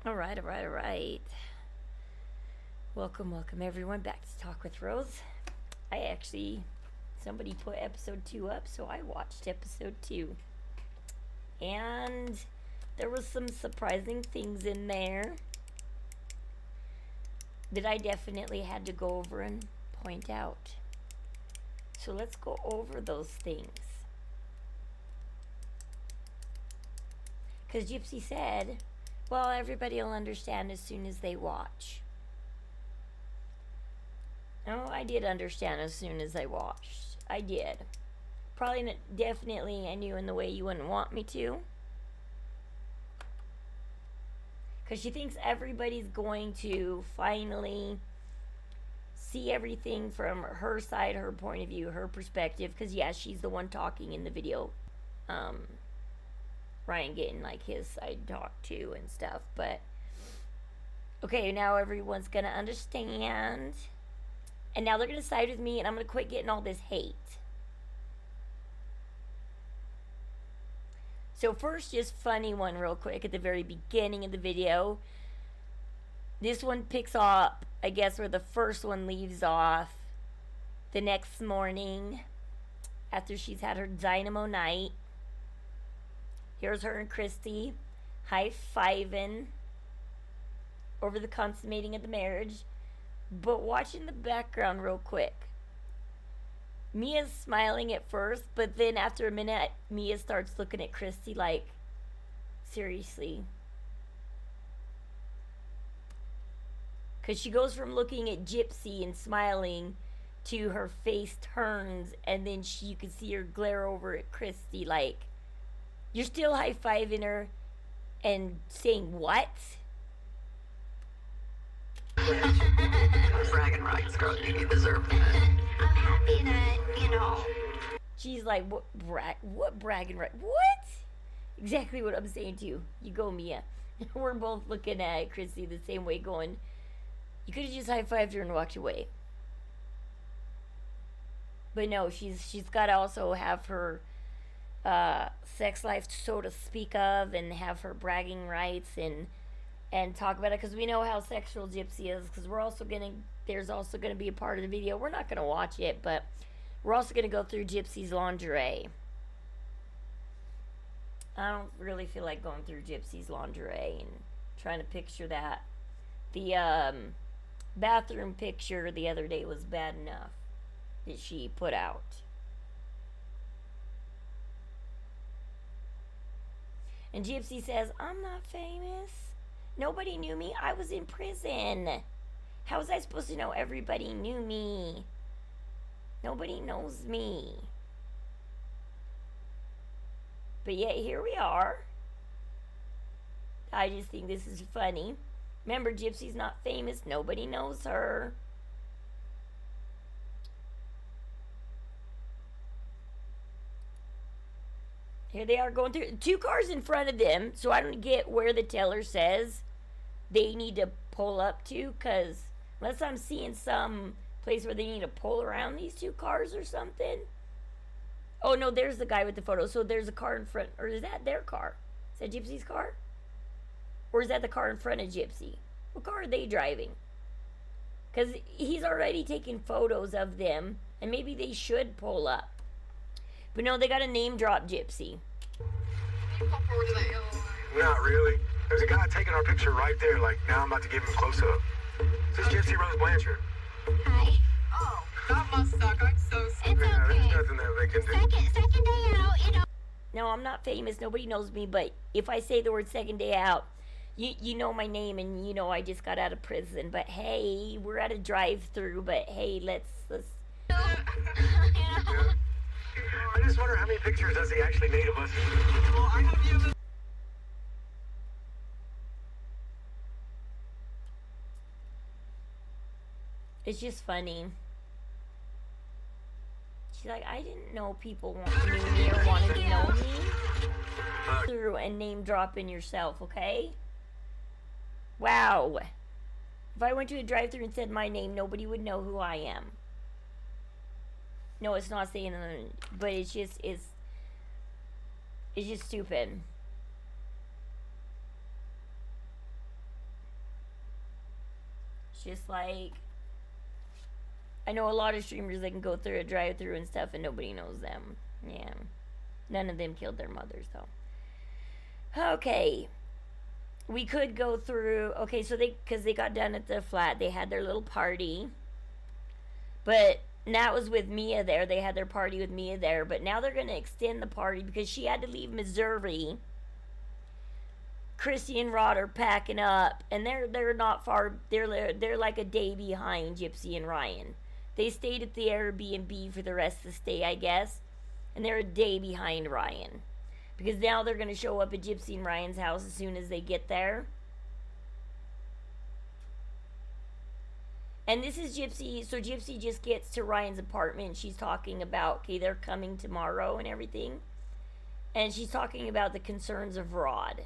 All right. Welcome everyone back to Talk with Rose. Somebody put episode 2 up, so I watched episode 2. And there was some surprising things in there that I definitely had to go over and point out. So let's go over those things. Because Gypsy said, well, everybody will understand as soon as they watch. Oh, I did understand as soon as I watched. I did. Definitely, I knew in the way you wouldn't want me to. Because she thinks everybody's going to finally see everything from her side, her point of view, her perspective. Because, yeah, she's the one talking in the video. Ryan getting, like, his side talked to and stuff. But, okay, now everyone's going to understand. And now they're going to side with me, and I'm going to quit getting all this hate. So first, just funny one real quick at the very beginning of the video. This one picks up, I guess, where the first one leaves off the next morning after she's had her dynamo night. Here's her and Christy high-fiving over the consummating of the marriage. But watch in the background real quick. Mia's smiling at first, but then after a minute, Mia starts looking at Christy like, seriously. Because she goes from looking at Gypsy and smiling to her face turns, and then you can see her glare over at Christy like, you're still high-fiving her and saying what? Bragging rights, girl. You deserve that. I'm happy that, She's like, what bragging rights? What? Exactly what I'm saying to you. You go, Mia. We're both looking at Chrissy the same way, going, you could have just high-fived her and walked away. But no, she's got to also have her sex life, so to speak of, and have her bragging rights and talk about it, because we know how sexual Gypsy is, because there's also going to be a part of the video, we're not going to watch it, but we're also going to go through Gypsy's lingerie. I don't really feel like going through Gypsy's lingerie and trying to picture that. The bathroom picture the other day was bad enough that she put out. And Gypsy says, I'm not famous. Nobody knew me. I was in prison. How was I supposed to know everybody knew me? Nobody knows me. But yet here we are. I just think this is funny. Remember, Gypsy's not famous. Nobody knows her. Here they are going through 2 cars in front of them. So I don't get where the teller says they need to pull up to, because unless I'm seeing some place where they need to pull around these 2 cars or something. Oh no, there's the guy with the photo. So there's a car in front, or is that their car? Is that Gypsy's car? Or is that the car in front of Gypsy? What car are they driving? Because he's already taking photos of them, and maybe they should pull up. But no, they got a name drop Gypsy. Not really. There's a guy taking our picture right there. Like, now I'm about to give him a close-up. This is Gypsy Rose Blanchard. Hi. Oh, that must suck. I'm so sorry. It's Yeah, okay. there's nothing that they can do. Second day out, No, I'm not famous. Nobody knows me. But if I say the word second day out, you know my name, and you know I just got out of prison. But hey, we're at a drive-through. But hey, let's. Yeah. I just wonder how many pictures does he actually need of us. Well, I have you. It's just funny. She's like, I didn't know people knew me or wanted to know me. Through and name dropping yourself, okay? Wow. If I went to a drive-thru and said my name, nobody would know who I am. No, it's not saying, but it's just stupid. just like, I know a lot of streamers that can go through a drive-through and stuff and nobody knows them. Yeah. None of them killed their mothers, though. Okay. We could go through, okay, so because they got done at the flat, they had their little party. But that was with Mia there. They had their party with Mia there. But now they're going to extend the party because she had to leave Missouri. Chrissy and Rod are packing up, and they're not far. They're like a day behind Gypsy and Ryan. They stayed at the Airbnb for the rest of the stay, I guess, and they're a day behind Ryan because now they're gonna show up at Gypsy and Ryan's house as soon as they get there. And this is Gypsy. So Gypsy just gets to Ryan's apartment. She's talking about, okay, they're coming tomorrow and everything, and she's talking about the concerns of Rod.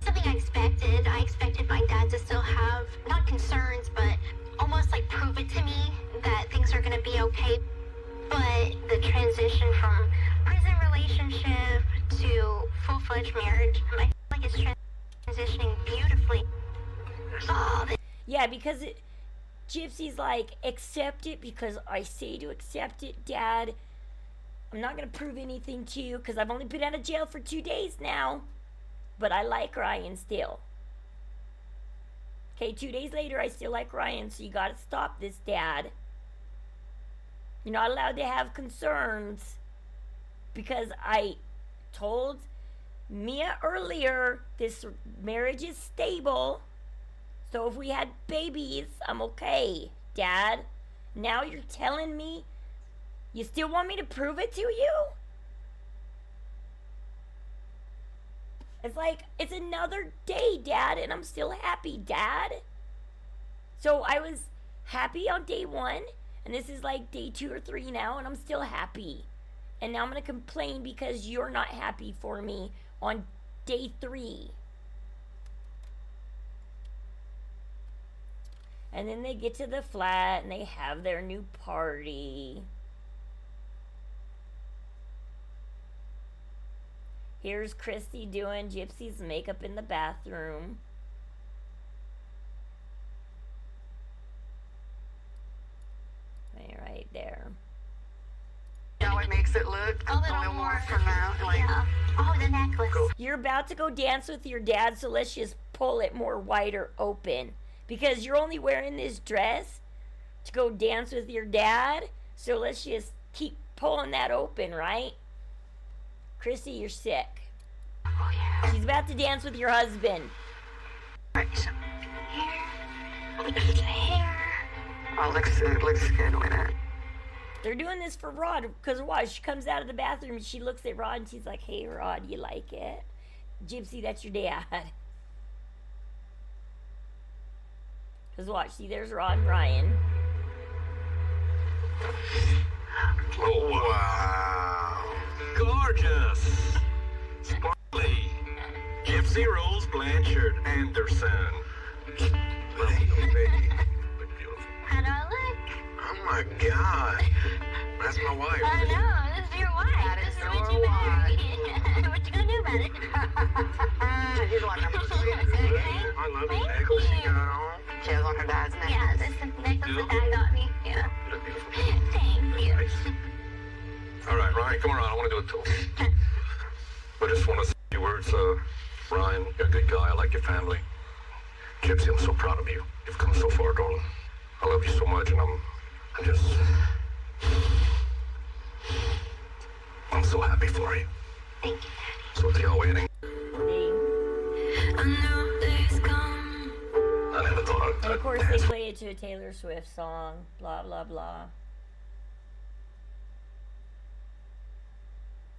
Something I expected. I expected my dad to still have, not concerns, but almost like prove it to me that things are going to be okay. But the transition from prison relationship to full-fledged marriage, I feel like it's transitioning beautifully. Oh, yeah, because Gypsy's like, accept it because I say to accept it, Dad. I'm not going to prove anything to you because I've only been out of jail for 2 days now. But I like Ryan still. Okay, 2 days later, I still like Ryan, so you gotta stop this, Dad. You're not allowed to have concerns because I told Mia earlier this marriage is stable. So if we had babies, I'm okay, Dad. Now you're telling me you still want me to prove it to you? It's like, it's another day, Dad, and I'm still happy, Dad. So I was happy on day 1, and this is like day 2 or 3 now, and I'm still happy. And now I'm going to complain because you're not happy for me on day 3. And then they get to the flat, and they have their new party. Here's Christy doing Gypsy's makeup in the bathroom. Right there. Now it makes it look a little more pronounced. Like, yeah. Oh, the necklace. You're about to go dance with your dad, so let's just pull it more wider open. Because you're only wearing this dress to go dance with your dad, so let's just keep pulling that open, right? Chrissy, you're sick. Oh, yeah. She's about to dance with your husband. right. Hair. Oh, looks good with it. They're doing this for Rod, because why? She comes out of the bathroom and she looks at Rod and she's like, hey, Rod, you like it? Gypsy, that's your dad. Because watch, see, there's Rod and Ryan. Oh, wow. Gorgeous. Sparkly. Gypsy Rose Blanchard Anderson. Love you, baby. Look beautiful. How do I look? Oh, my God. That's my wife. I know, this is your wife. That is This your what you married. What you gonna do about it? She's like, I'm gonna see it. I love the necklace you got on. She has on her dad's neck. Yeah, this is the necklace that Dad got me. Yeah. You look beautiful. Thank you. Nice. All right, Ryan, come around. I want to do a toast. I just want to say a few words. Ryan, you're a good guy. I like your family. Gypsy, I'm so proud of you. You've come so far, darling. I love you so much, and I'm so happy for you. Thank you, So till y'all waiting. I know days come. I never thought And I'd of course, dance. they play it to a Taylor Swift song. Blah, blah, blah.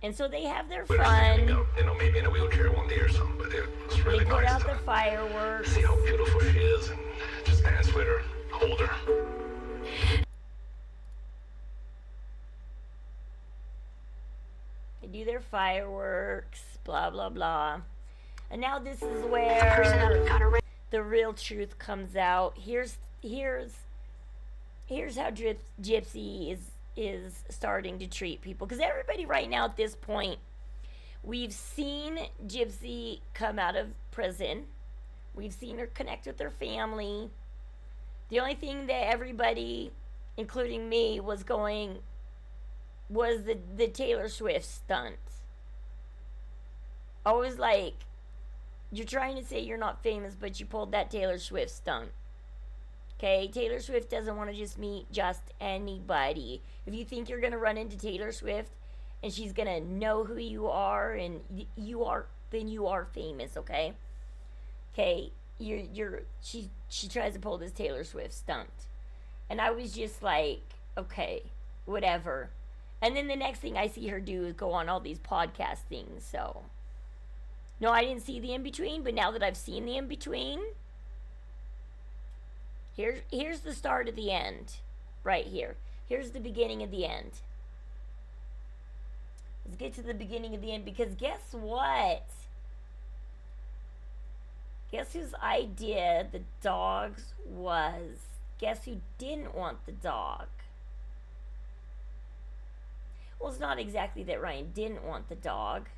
And so they have their We're just ending fun. up, maybe in a wheelchair one day or something, but it was They really put nice out to the fireworks. see how beautiful she is and just dance with her, hold her. They do their fireworks. Blah, blah, blah. And now this is Person that where got a the real truth comes out. Here's how Gypsy is starting to treat people, because everybody right now at this point, we've seen Gypsy come out of prison, we've seen her connect with her family, The only thing that everybody, including me, was going was the Taylor Swift stunt. I was like, you're trying to say you're not famous, but you pulled that Taylor Swift stunt. Okay, Taylor Swift doesn't want to just meet just anybody. If you think you're gonna run into Taylor Swift and she's gonna know who you are and then you are famous. Okay. Okay, she tries to pull this Taylor Swift stunt, and I was just like, okay, whatever. And then the next thing I see her do is go on all these podcast things. So, no, I didn't see the in between, but now that I've seen the in between. Here's the start of the end. Right here. Here's the beginning of the end. Let's get to the beginning of the end, because guess what? Guess whose idea the dogs was? Guess who didn't want the dog? Well, it's not exactly that Ryan didn't want the dog.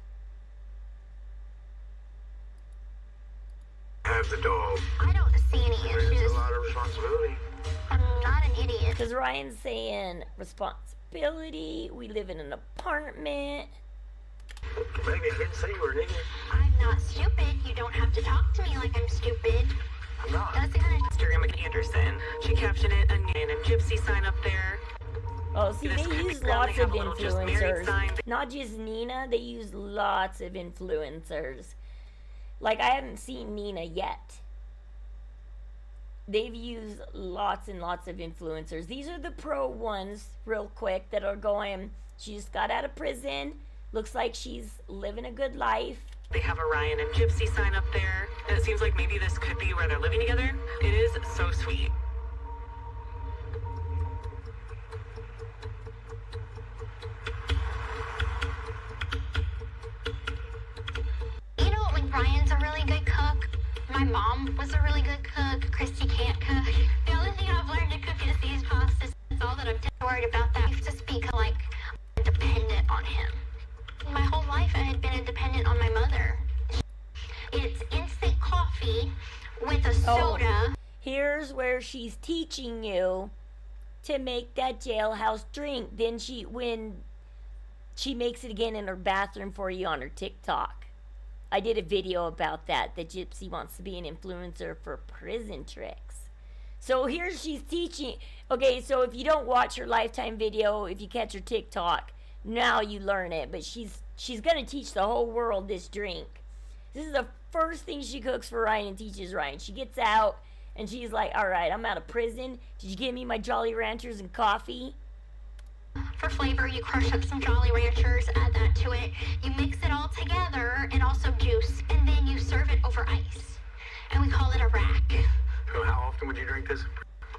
Have the dog. I don't see any issues. It's a lot of responsibility. I'm not an idiot. Because Ryan's saying responsibility. We live in an apartment. Maybe I didn't say you were an idiot. I'm not stupid. You don't have to talk to me like I'm stupid. I'm not. That's the kind of Instagram Anderson. She captioned it, and Gypsy sign up there. Oh, see, This they could be use brown. lots They of have a little just married sign. influencers. Not just Nina, they use lots of influencers. Like, I haven't seen Nina yet. They've used lots and lots of influencers. These are the pro ones, real quick, that are going, she just got out of prison. Looks like she's living a good life. They have a Ryan and Gypsy sign up there. And it seems like maybe this could be where they're living together. It is so sweet. You know, like Ryan's a really good cook. My mom was a really good cook. Christy can't cook. The only thing I've learned to cook is these pastas. That's all that I'm worried about. That I used to speak like dependent on him. My whole life I had been dependent on my mother. It's instant coffee with a soda. Here's where she's teaching you to make that jailhouse drink. Then when she makes it again in her bathroom for you on her TikTok. I did a video about that Gypsy wants to be an influencer for prison tricks. So here she's teaching. Okay, so if you don't watch her Lifetime video, if you catch her TikTok, now you learn it. But she's gonna teach the whole world this drink. This is the first thing she cooks for Ryan and teaches Ryan. She gets out and she's like, all right, I'm out of prison. Did you give me my Jolly Ranchers and coffee? For flavor, you crush up some Jolly Ranchers, add that to it. You mix it all together and also juice, and then you serve it over ice. And we call it a rack. So how often would you drink this?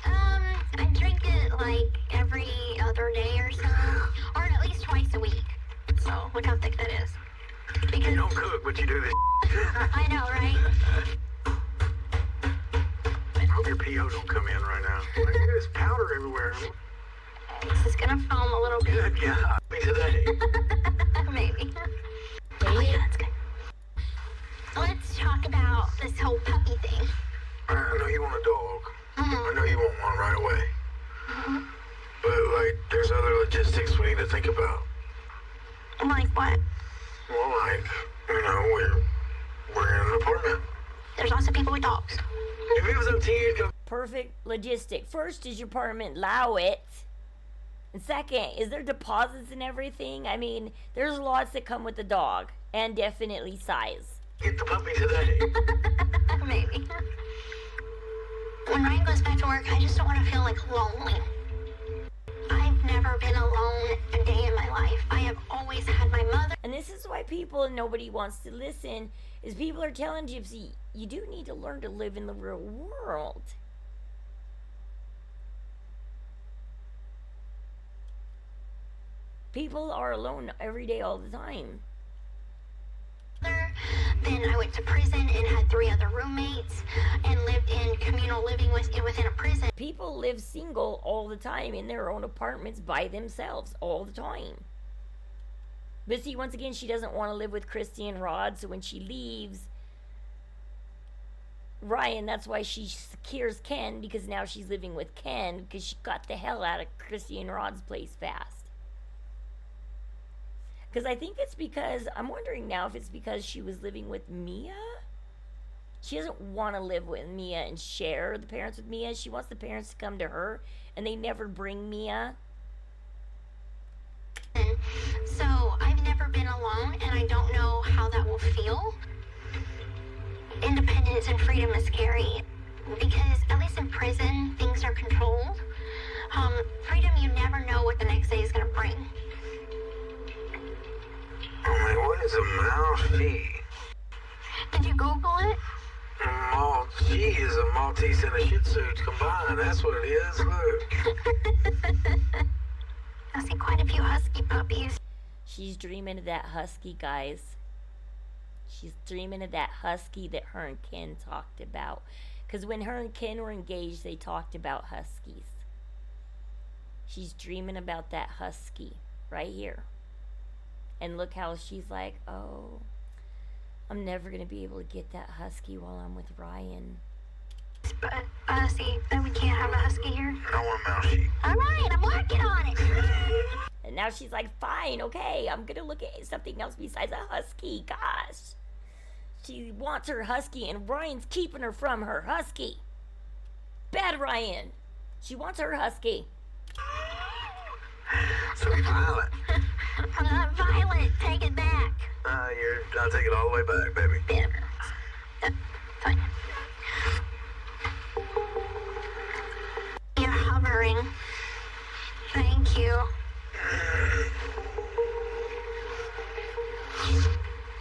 I drink it like every other day or so, or at least twice a week. So look how thick that is. Because You don't cook, but you do this. I know, right? I hope your PO don't come in right now. Look at this powder everywhere. This is gonna foam a little bit. Good God. Me today. Maybe. Oh yeah, that's good. Let's talk about this whole puppy thing. I know you want a dog. I know you want one right away. But, like, there's other logistics we need to think about. Like what? Well, like, you know, we're in an apartment. There's lots of people with dogs. If it was up to you, to Perfect logistic. First, does your apartment allow it? And second, is there deposits and everything? I mean, there's lots that come with the dog. And definitely size. get the puppy today. Maybe. When Ryan goes back to work, I just don't want to feel like lonely. I've never been alone a day in my life. I have always had my mother. And this is why people, and nobody wants to listen, is people are telling Gypsy, you do need to learn to live in the real world. People are alone every day, all the time. Then I went to prison and had 3 other roommates and lived in communal living within a prison. People live single all the time in their own apartments by themselves all the time. But see, once again, she doesn't want to live with Christy and Rod, so when she leaves, Ryan, that's why she secures Ken, because now she's living with Ken because she got the hell out of Christy and Rod's place fast. Because I think it's because, I'm wondering now if it's because she was living with Mia. She doesn't want to live with Mia and share the parents with Mia. She wants the parents to come to her, and they never bring Mia. So I've never been alone, and I don't know how that will feel. Independence and freedom is scary because at least in prison things are controlled. Freedom, you never know what the next day is going to bring. Oh man, what is a Malchi? Did you Google it? She is a Maltese and a Shih Tzu combined. That's what it is. Look. I see quite a few husky puppies. She's dreaming of that husky, guys. She's dreaming of that husky that her and Ken talked about. Because when her and Ken were engaged, they talked about huskies. She's dreaming about that husky right here. And look how she's like, oh, I'm never going to be able to get that husky while I'm with Ryan. But, see, then we can't have a husky here. I want a Malchi. All right, I'm working on it. And now she's like, fine, okay, I'm going to look at something else besides a husky. Gosh. She wants her husky, and Ryan's keeping her from her husky. Bad Ryan. She wants her husky. So violent. I'm not violent. Take it back. I'll take it all the way back, baby. Yeah. Fine. You're hovering. Thank you.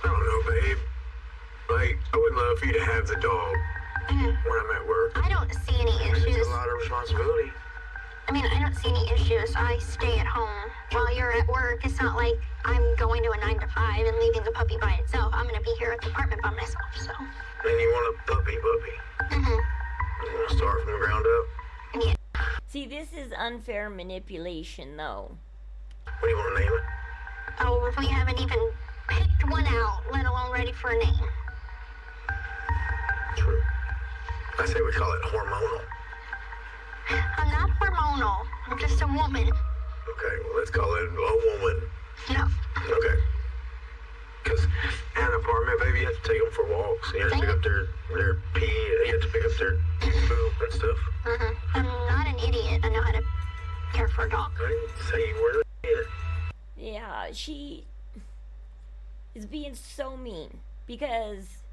I don't know, babe. Like, I would love for you to have the dog when I'm at work. I don't see any It's issues. a lot of responsibility. I mean, I don't see any issues. I stay at home while you're at work. It's not like I'm going to a 9 to 5 and leaving the puppy by itself. I'm going to be here at the apartment by myself, so. And you want a puppy? You want to start from the ground up? Yeah. See, this is unfair manipulation, though. What do you want to name it? Oh, we haven't even picked one out, let alone ready for a name. True. I say we call it hormonal. I'm not hormonal. I'm just a woman. Okay, well, let's call it a woman. No. Okay. Because at an apartment, baby, you have to take them for walks. You have to pick up their pee. You have to pick up their poop and stuff. I'm not an idiot. I know how to care for a dog. I didn't say you were an idiot. Yeah, she is being so mean because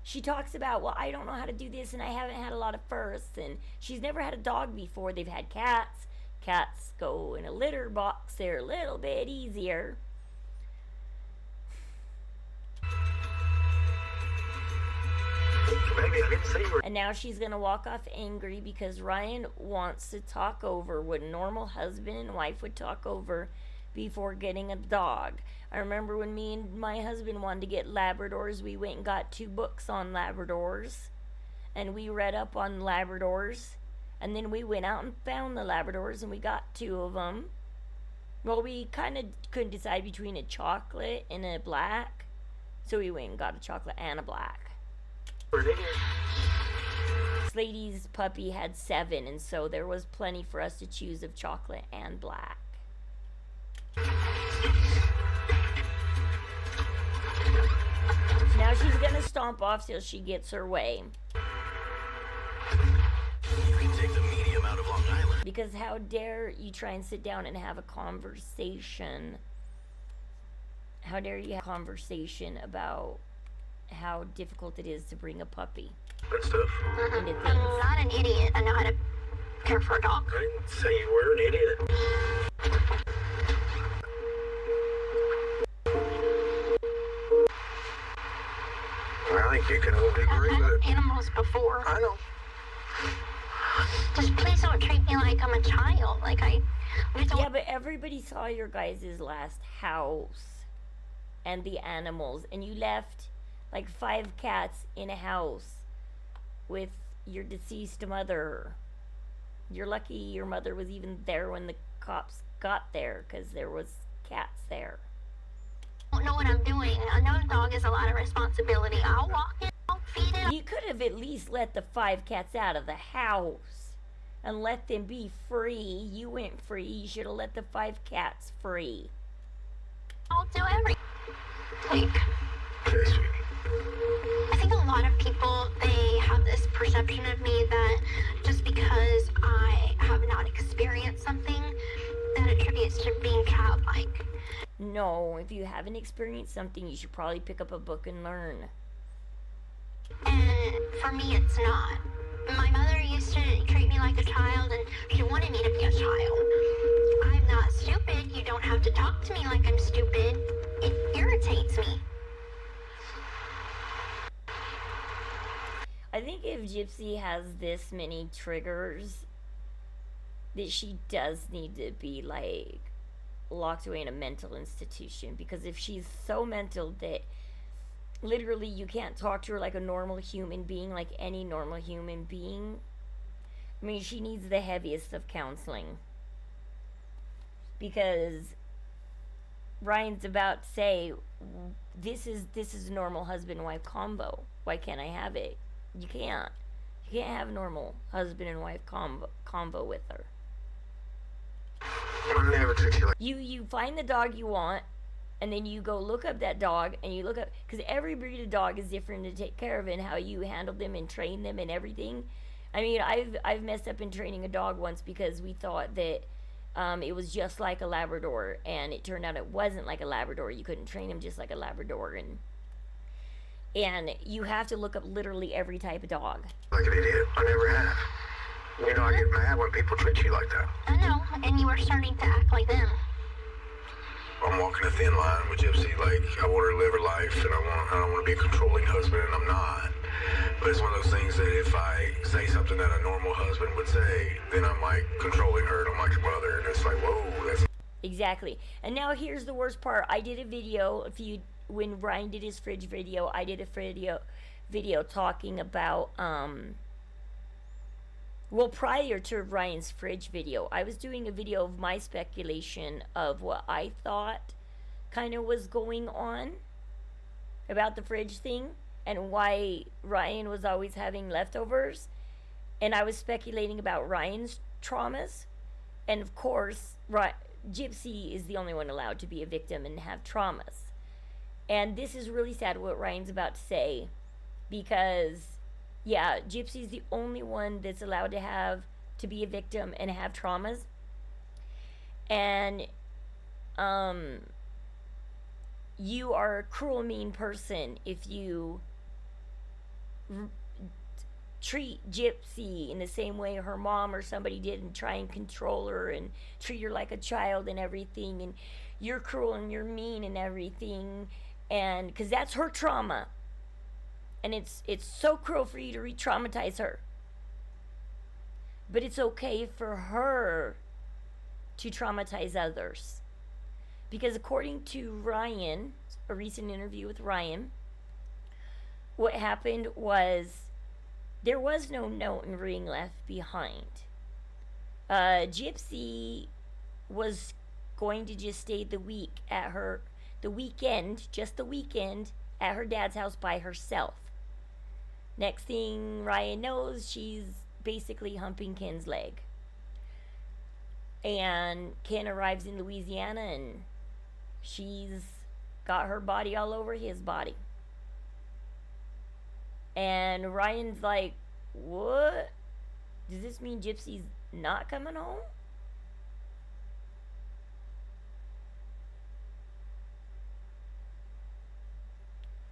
she talks about, well, I don't know how to do this and I haven't had a lot of firsts, and she's never had a dog before. They've had cats. Cats go in a litter box. They're a little bit easier. Baby, I didn't say you were. And now she's going to walk off angry because Ryan wants to talk over what a normal husband and wife would talk over before getting a dog. I remember when me and my husband wanted to get Labradors, we went and got 2 books on Labradors. And we read up on Labradors. And then we went out and found the Labradors and we got 2 of them. Well, we kind of couldn't decide between a chocolate and a black. So we went and got a chocolate and a black. This lady's puppy had 7, and so there was plenty for us to choose of chocolate and black. Now she's gonna stomp off till she gets her way. Take the medium out of Long Island. Because how dare you try and sit down and have a conversation? How dare you have a conversation about how difficult it is to bring a puppy Good stuff. into I'm things? not an idiot. I know how to care for a dog. I didn't say you were an idiot. I think you can only agree I've with had it. animals before. I know. Just please don't treat me like I'm a child. Like we don't. Yeah, but everybody saw your guys' last house and the animals, and you left like 5 cats in a house with your deceased mother. You're lucky your mother was even there when the cops got there, because there was cats there. don't know what I'm doing. Another dog is a lot of responsibility. I'll walk it. have at least let the 5 cats out of the house and let them be free. You went free. You should have let the 5 cats free. I'll do everything. Like, Okay, sweetie. I think a lot of people, they have this perception of me that just because I have not experienced something, that attributes to being childlike. No, if you haven't experienced something, you should probably pick up a book and learn. And for me, it's not. My mother used to treat me like a child, and she wanted me to be a child. I'm not stupid. You don't have to talk to me like I'm stupid. It irritates me. I think if Gypsy has this many triggers, that she does need to be, like, locked away in a mental institution. Because if she's so mental that literally you can't talk to her like a normal human being, like any normal human being, I mean, she needs the heaviest of counseling. Because Ryan's about to say, this is a normal husband-wife combo. Why can't I have it? You can't. You can't have a normal husband and wife combo with her. I never took you like You find the dog you want, and then you go look up that dog, and you look up, because every breed of dog is different to take care of, and how you handle them and train them and everything. I mean, I've messed up in training a dog once because we thought that it was just like a Labrador, and it turned out it wasn't like a Labrador. You couldn't train him just like a Labrador, and you have to look up literally every type of dog. an idiot. I never have. You know, I get mad when people treat you like that. I know, and you were starting to act like them. I'm walking a thin line with Gypsy. Like, I want her to live her life, and I don't want to be a controlling husband, and I'm not. But it's one of those things that if I say something that a normal husband would say, then I'm like controlling her, and I'm like a brother, and it's like, whoa, that's... Exactly. And now here's the worst part. I did a video, when Ryan did his fridge video, I did a video talking about, well, prior to Ryan's fridge video, I was doing a video of my speculation of what I thought kind of was going on about the fridge thing and why Ryan was always having leftovers. And I was speculating about Ryan's traumas. And of course, Gypsy is the only one allowed to be a victim and have traumas. And this is really sad what Ryan's about to say, because yeah, Gypsy's the only one that's allowed to be a victim and have traumas. And you are a cruel, mean person if you treat Gypsy in the same way her mom or somebody did and try and control her and treat her like a child and everything, and you're cruel and you're mean and everything, and because that's her trauma. And it's so cruel for you to re-traumatize her. But it's okay for her to traumatize others. Because according to Ryan, a recent interview with Ryan, what happened was there was no note and ring left behind. Gypsy was going to just stay the weekend at her dad's house by herself. Next thing Ryan knows, she's basically humping Ken's leg. And Ken arrives in Louisiana and she's got her body all over his body. And Ryan's like, what? Does this mean Gypsy's not coming home?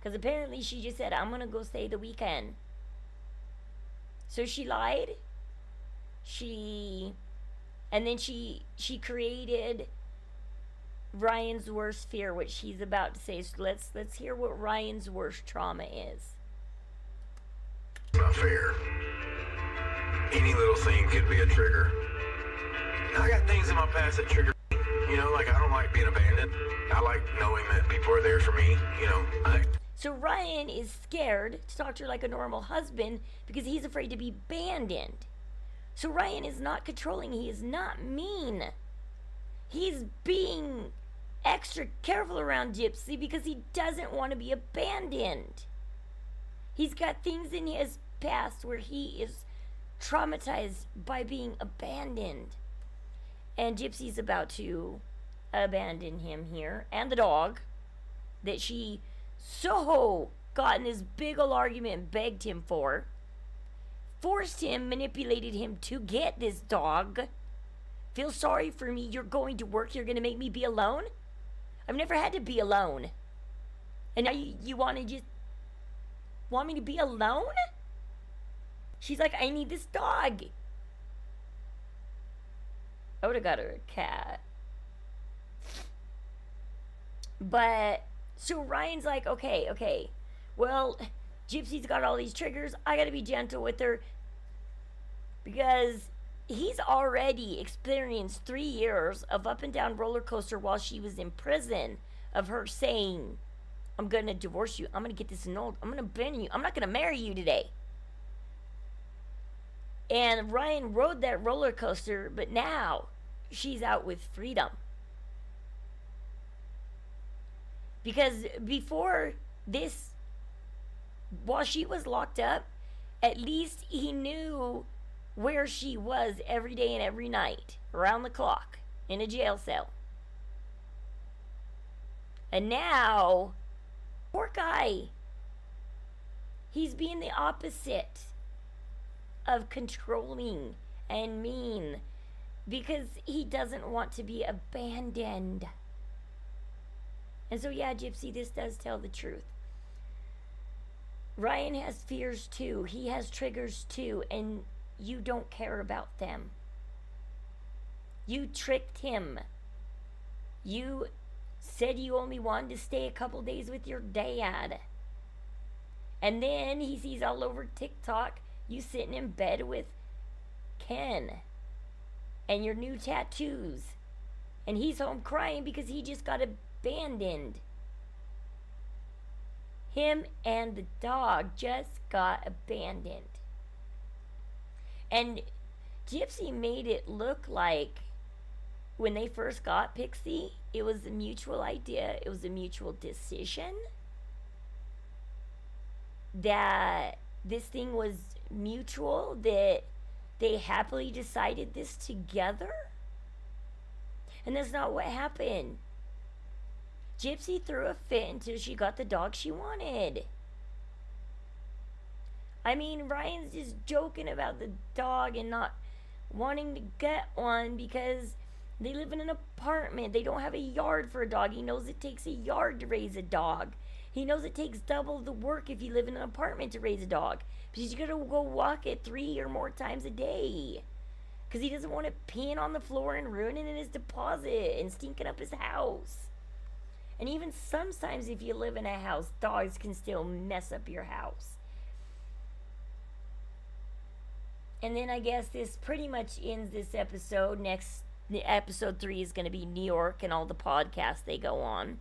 Because apparently she just said, I'm going to go stay the weekend. So she lied. And then she created Ryan's worst fear, which she's about to say. So let's hear what Ryan's worst trauma is. Not fair. Any little thing could be a trigger. I got things in my past that trigger me. You know, like I don't like being abandoned. I like knowing that people are there for me. You know, So Ryan is scared to talk to her like a normal husband because he's afraid to be abandoned. So Ryan is not controlling. He is not mean. He's being extra careful around Gypsy because he doesn't want to be abandoned. He's got things in his past where he is traumatized by being abandoned. And Gypsy's about to abandon him here, and the dog that she so got in this big ol' argument and begged him for. Forced him, manipulated him to get this dog. Feel sorry for me, you're going to work, you're gonna make me be alone? I've never had to be alone. And now you want me to be alone? She's like, I need this dog. I would have got her a cat. But, so Ryan's like, okay. Well, Gypsy's got all these triggers. I gotta be gentle with her. Because he's already experienced 3 years of up and down roller coaster while she was in prison. Of her saying, I'm gonna divorce you. I'm gonna get this annulled. I'm gonna abandon you. I'm not gonna marry you today. And Ryan rode that roller coaster, but now she's out with freedom. Because before this, while she was locked up, at least he knew where she was every day and every night, around the clock, in a jail cell. And now, poor guy, he's being the opposite of controlling and mean because he doesn't want to be abandoned. And so, yeah, Gypsy, this does tell the truth. Ryan has fears too. He has triggers too, and you don't care about them. You tricked him. You said you only wanted to stay a couple days with your dad. And then he sees all over TikTok you sitting in bed with Ken and your new tattoos. And he's home crying because he just got abandoned. Him and the dog just got abandoned. And Gypsy made it look like when they first got Pixie, it was a mutual idea, it was a mutual decision. That this thing was mutual, that they happily decided this together. And that's not what happened. Gypsy threw a fit until she got the dog she wanted. I mean, Ryan's just joking about the dog and not wanting to get one because they live in an apartment. They don't have a yard for a dog. He knows it takes a yard to raise a dog. He knows it takes double the work if you live in an apartment to raise a dog. Because you gotta go walk it 3 or more times a day. Because he doesn't want it peeing on the floor and ruining his deposit and stinking up his house. And even sometimes if you live in a house, dogs can still mess up your house. And then I guess this pretty much ends this episode. Next, episode 3 is going to be New York and all the podcasts they go on.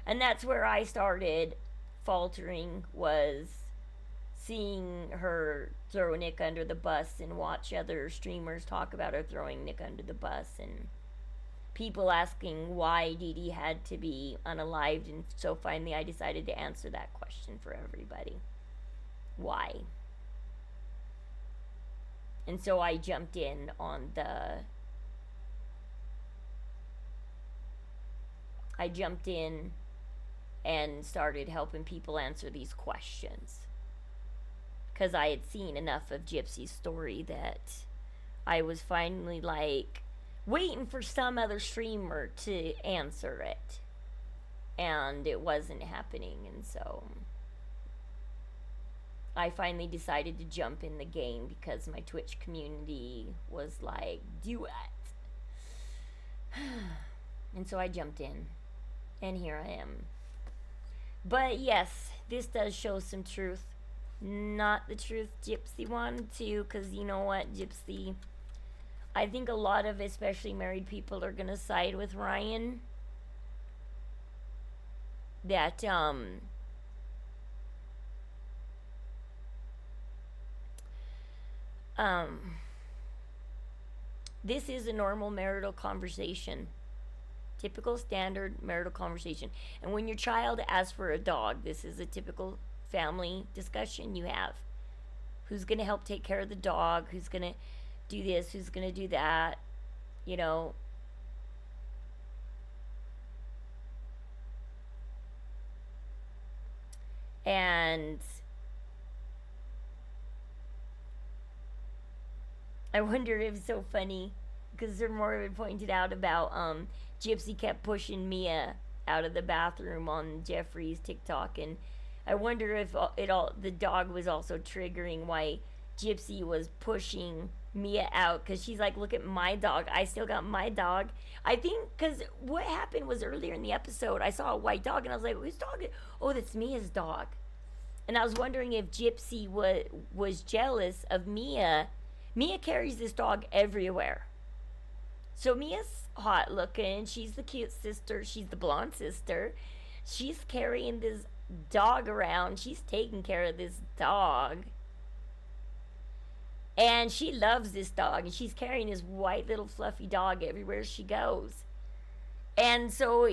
And that's where I started faltering, was seeing her throw Nick under the bus and watch other streamers talk about her throwing Nick under the bus, and people asking why Dee Dee had to be unalived. And so finally I decided to answer that question for everybody. Why? And so I jumped in on and started helping people answer these questions. Because I had seen enough of Gypsy's story that I was finally like waiting for some other streamer to answer it. And it wasn't happening, and so I finally decided to jump in the game because my Twitch community was like, do it. And so I jumped in, and here I am. But yes, this does show some truth. Not the truth Gypsy wanted to, because you know what, Gypsy, I think a lot of especially married people are going to side with Ryan. That, this is a normal marital conversation. Typical standard marital conversation. And when your child asks for a dog, this is a typical family discussion you have. who's going to help take care of the dog, who's going to do this, who's going to do that, you know. And I wonder if it's so funny because Sir Morgan pointed out about Gypsy kept pushing Mia out of the bathroom on Jeffrey's TikTok, and I wonder if the dog was also triggering why Gypsy was pushing Mia out, because she's like, look at my dog, I still got my dog. I think because what happened was earlier in the episode I saw a white dog and I was like, whose dog? Oh, that's Mia's dog. And I was wondering if Gypsy was jealous of Mia. Mia carries this dog everywhere. So Mia's hot looking. She's the cute sister. She's the blonde sister. She's carrying this dog around. She's taking care of this dog. And she loves this dog. And she's carrying this white little fluffy dog everywhere she goes. And so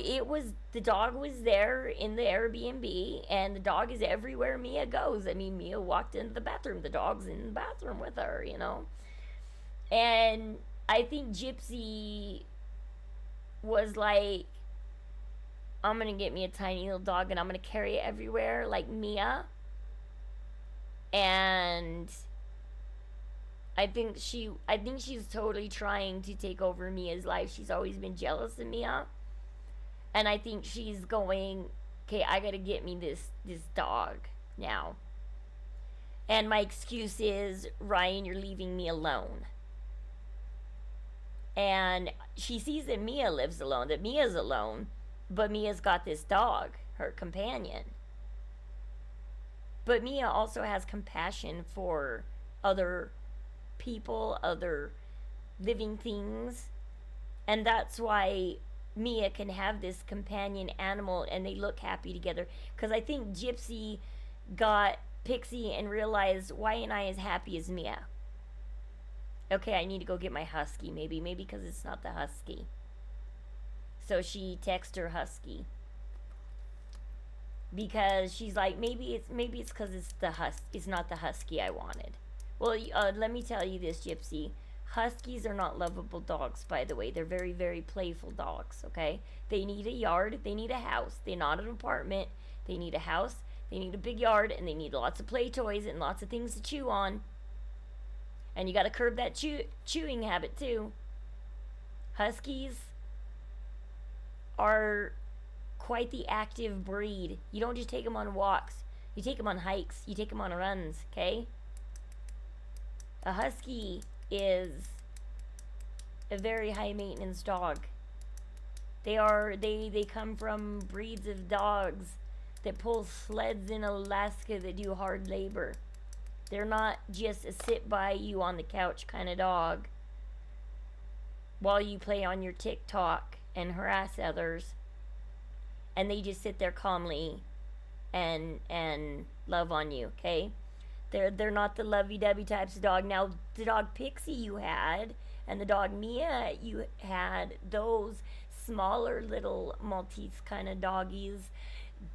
the dog was there in the Airbnb, and the dog is everywhere Mia goes. I mean, Mia walked into the bathroom, the dog's in the bathroom with her, you know. And I think Gypsy was like, I'm going to get me a tiny little dog and I'm going to carry it everywhere like Mia. And I think she's totally trying to take over Mia's life. She's always been jealous of Mia. And I think she's going, okay, I gotta get me this dog now. And my excuse is, Ryan, you're leaving me alone. And she sees that Mia lives alone, that Mia's alone, but Mia's got this dog, her companion. But Mia also has compassion for other people, other living things, and that's why Mia can have this companion animal and they look happy together. Because I think Gypsy got Pixie and realized, why ain't I as happy as Mia? Okay, I need to go get my husky, maybe because it's not the husky. So she texts her husky because she's like, maybe it's because it's not the husky I wanted. Well, let me tell you this, Gypsy. Huskies are not lovable dogs, by the way. They're very, very playful dogs, okay? They need a yard. They need a house. They're not an apartment. They need a house. They need a big yard, and they need lots of play toys and lots of things to chew on. And you got to curb that chewing habit, too. Huskies are quite the active breed. You don't just take them on walks. You take them on hikes. You take them on runs, okay? A husky is a very high maintenance dog. They come from breeds of dogs that pull sleds in Alaska that do hard labor. They're not just a sit by you on the couch kind of dog while you play on your TikTok and harass others, and they just sit there calmly and love on you, okay? They're not the lovey-dovey types of dog. Now, the dog Pixie you had and the dog Mia you had, those smaller little Maltese kind of doggies,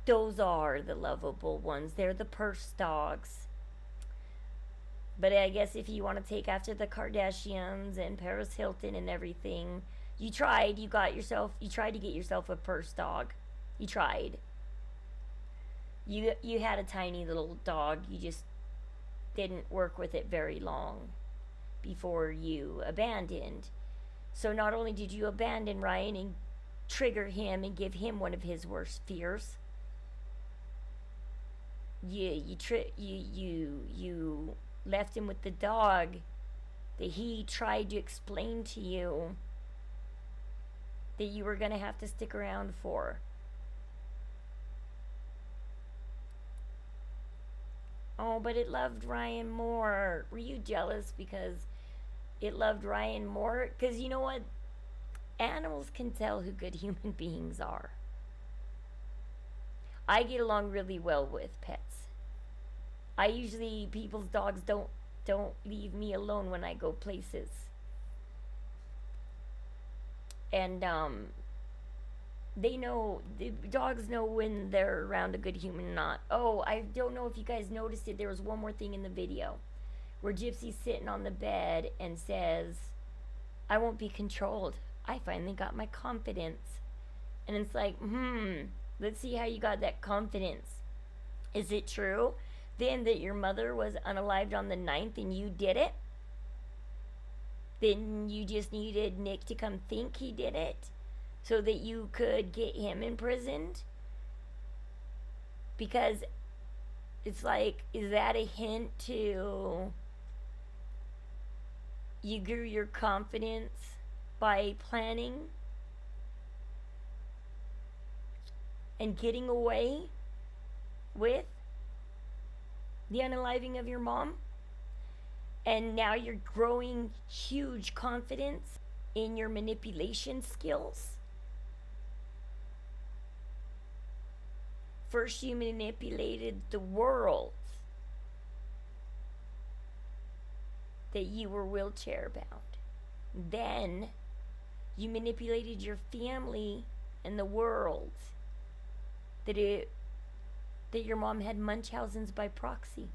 those are the lovable ones. They're the purse dogs. But I guess if you want to take after the Kardashians and Paris Hilton and everything, you tried to get yourself a purse dog. You tried. You had a tiny little dog. You just didn't work with it very long before you abandoned. So not only did you abandon Ryan and trigger him and give him one of his worst fears, you left him with the dog that he tried to explain to you that you were going to have to stick around for. Oh, but it loved Ryan more. Were you jealous because it loved Ryan more? Because you know what? Animals can tell who good human beings are. I get along really well with pets. People's dogs don't leave me alone when I go places. And the dogs know when they're around a good human or not. Oh, I don't know if you guys noticed it. There was one more thing in the video. where Gypsy's sitting on the bed and says, I won't be controlled. I finally got my confidence. And it's like, let's see how you got that confidence. Is it true then that your mother was unalived on the 9th and you did it? Then you just needed Nick to come think he did it so that you could get him imprisoned? Because it's like, is that a hint to you grew your confidence by planning and getting away with the unaliving of your mom? And now you're growing huge confidence in your manipulation skills? First, you manipulated the world that you were wheelchair bound. Then, you manipulated your family and the world that your mom had Munchausen's by proxy.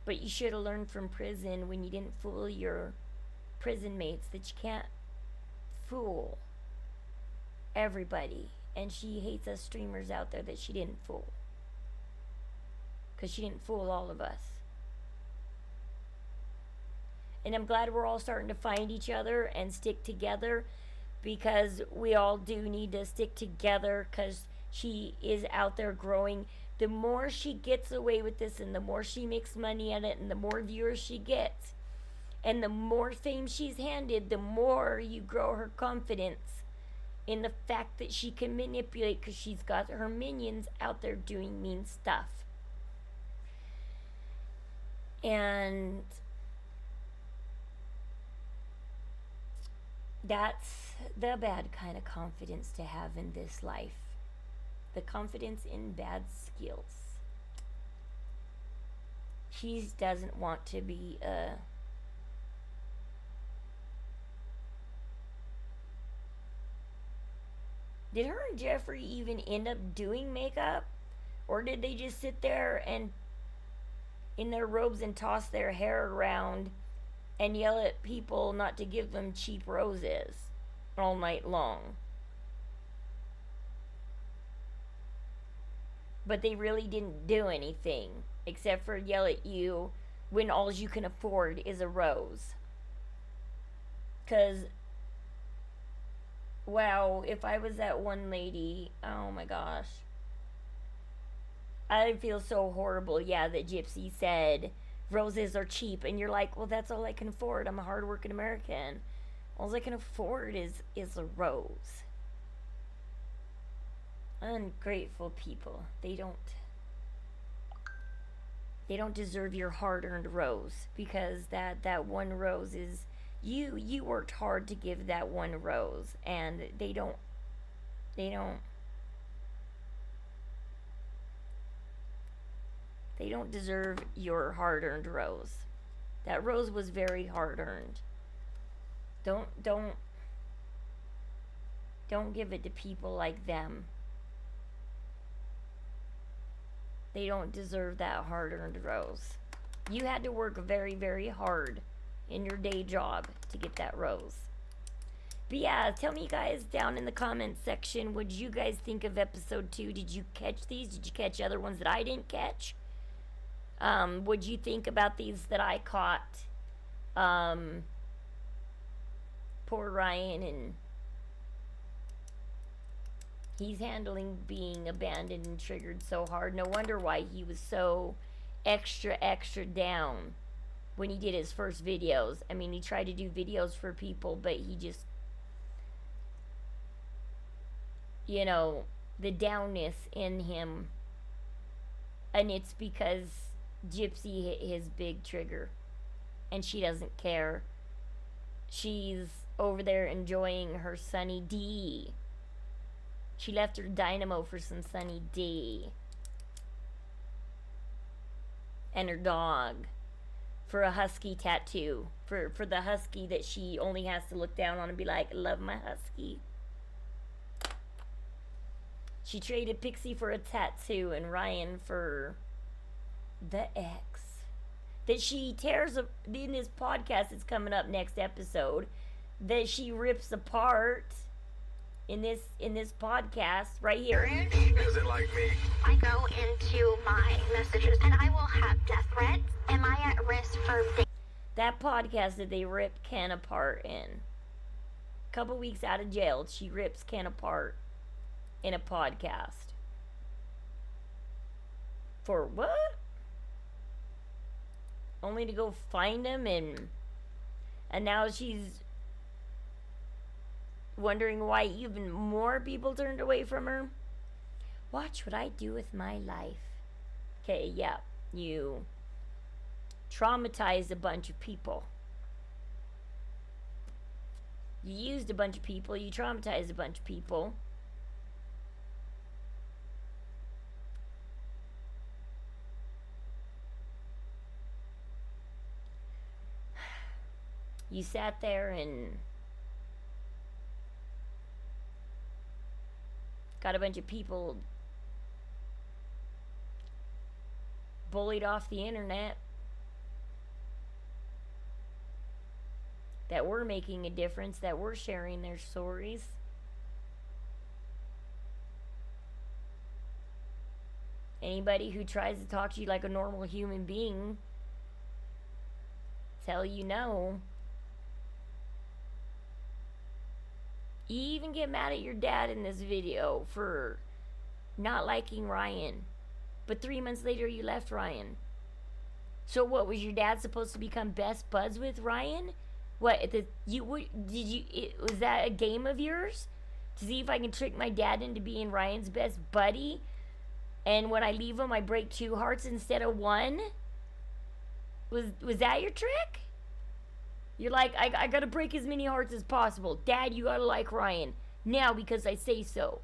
But you should have learned from prison when you didn't fool your prison mates that you can't fool everybody. And she hates us streamers out there that she didn't fool, because she didn't fool all of us. And I'm glad we're all starting to find each other and stick together, because we all do need to stick together, because she is out there growing. The more she gets away with this and the more she makes money at it and the more viewers she gets and the more fame she's handed, the more you grow her confidence in the fact that she can manipulate, because she's got her minions out there doing mean stuff. And that's the bad kind of confidence to have in this life. The confidence in bad skills. She doesn't want to be a... Did her and Jeffrey even end up doing makeup? Or did they just sit there and in their robes and toss their hair around and yell at people not to give them cheap roses all night long? But they really didn't do anything except for yell at you when all you can afford is a rose. 'Cause, wow, if I was that one lady, oh my gosh, I feel so horrible. Yeah, that Gypsy said roses are cheap, and you're like, well, that's all I can afford. I'm a hardworking American. All I can afford is a rose. Ungrateful people. They don't deserve your hard-earned rose, because that one rose is you worked hard to give that one rose, and they don't deserve your hard-earned rose. That rose was very hard-earned. Don't give it to people like them. They don't deserve that hard-earned rose. You had to work very, very hard in your day job to get that rose. But yeah, tell me guys down in the comments section, what did you guys think of episode 2? Did you catch these? Did you catch other ones that I didn't catch? What'd you think about these that I caught? Poor Ryan, and he's handling being abandoned and triggered so hard. No wonder why he was so extra down when he did his first videos. I mean, he tried to do videos for people, but he just, you know, the downness in him. And it's because Gypsy hit his big trigger, and she doesn't care. She's over there enjoying her Sunny D. She left her Dynamo for some Sunny D. And her dog for a husky tattoo. For the husky that she only has to look down on and be like, love my husky. She traded Pixie for a tattoo and Ryan for the ex. That she tears up in this podcast that's coming up next episode. That she rips apart in this podcast right here. He doesn't like me. I go into my messages and I will have death threats. Am I at risk for That podcast that they ripped Ken apart in. A couple weeks out of jail, she rips Ken apart in a podcast. For what? Only to go find him and now she's wondering why even more people turned away from her. Watch what I do with my life. Okay, yeah, you traumatized a bunch of people. You used a bunch of people, you traumatized a bunch of people. You sat there and got a bunch of people bullied off the internet that were making a difference, that were sharing their stories. Anybody who tries to talk to you like a normal human being tell you no. You even get mad at your dad in this video for not liking Ryan. But 3 months later, you left Ryan. So what, was your dad supposed to become best buds with Ryan? What, was that a game of yours? To see if I can trick my dad into being Ryan's best buddy? And when I leave him, I break 2 hearts instead of 1? Was that your trick? You're like, I gotta break as many hearts as possible. Dad, you gotta like Ryan. Now, because I say so.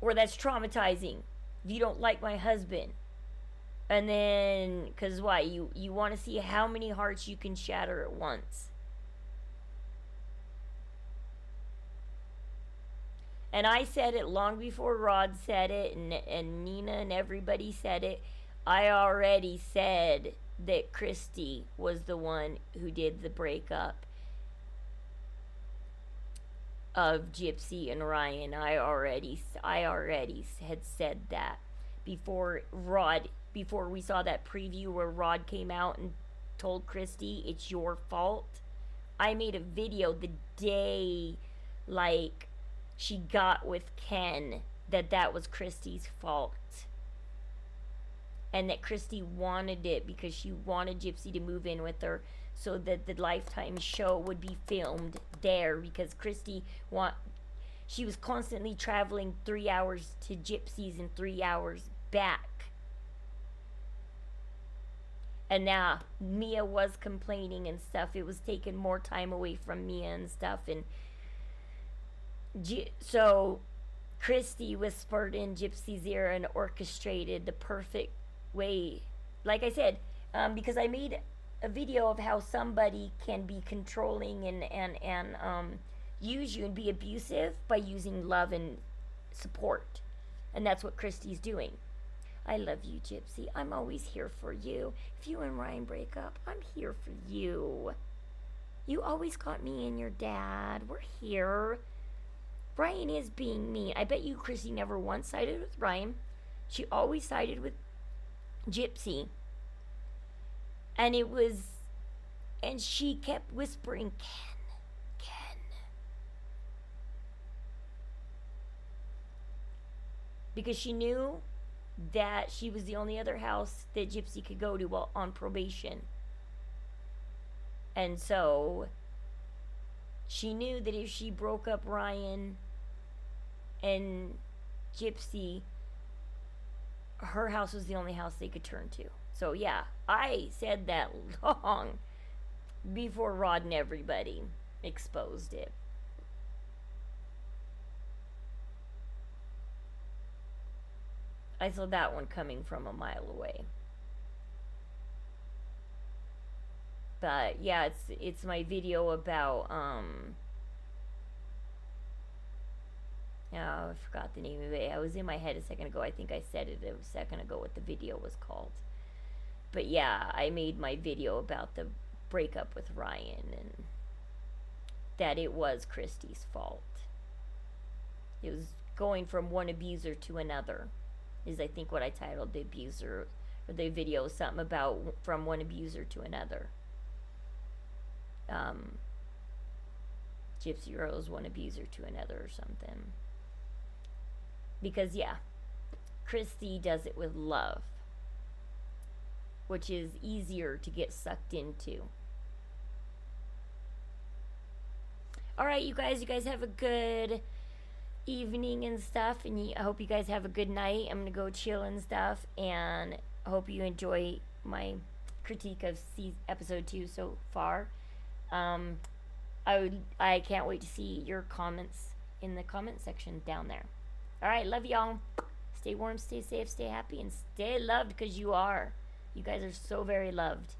Or that's traumatizing. If you don't like my husband. And then, because why? You want to see how many hearts you can shatter at once. And I said it long before Rod said it, and Nina and everybody said it. I already said that Christy was the one who did the breakup of Gypsy and Ryan. I already had said that before we saw that preview where Rod came out and told Christy it's your fault. I made a video the day like she got with Ken that was Christy's fault. And that Christy wanted it because she wanted Gypsy to move in with her so that the Lifetime show would be filmed there, because she was constantly traveling 3 hours to Gypsy's and 3 hours back. And now Mia was complaining and stuff. It was taking more time away from Mia and stuff. And so Christy whispered in Gypsy's ear and orchestrated the perfect way, like I said, because I made a video of how somebody can be controlling and use you and be abusive by using love and support, and that's what Christy's doing. I love you, Gypsy. I'm always here for you. If you and Ryan break up, I'm here for you. You always got me and your dad. We're here. Ryan is being mean. I bet you Christy never once sided with Ryan. She always sided with Gypsy. And she kept whispering, Ken. Because she knew that she was the only other house that Gypsy could go to while on probation. And so she knew that if she broke up Ryan and Gypsy, her house was the only house they could turn to. So yeah, I said that long before Rod and everybody exposed it. I saw that one coming from a mile away. But yeah, it's my video about I forgot the name of it. I was in my head a second ago. I think I said it a second ago what the video was called. But yeah, I made my video about the breakup with Ryan and that it was Christy's fault. It was going from one abuser to another, is I think what I titled the abuser, or the video, something about from one abuser to another. Gypsy Rose, one abuser to another or something. Because yeah, Christy does it with love, which is easier to get sucked into. Alright, you guys have a good evening and stuff, and I hope you guys have a good night. I'm gonna go chill and stuff, and I hope you enjoy my critique of episode 2 so far. I can't wait to see your comments in the comment section down there. Alright, love y'all. Stay warm, stay safe, stay happy, and stay loved, because you are. You guys are so very loved.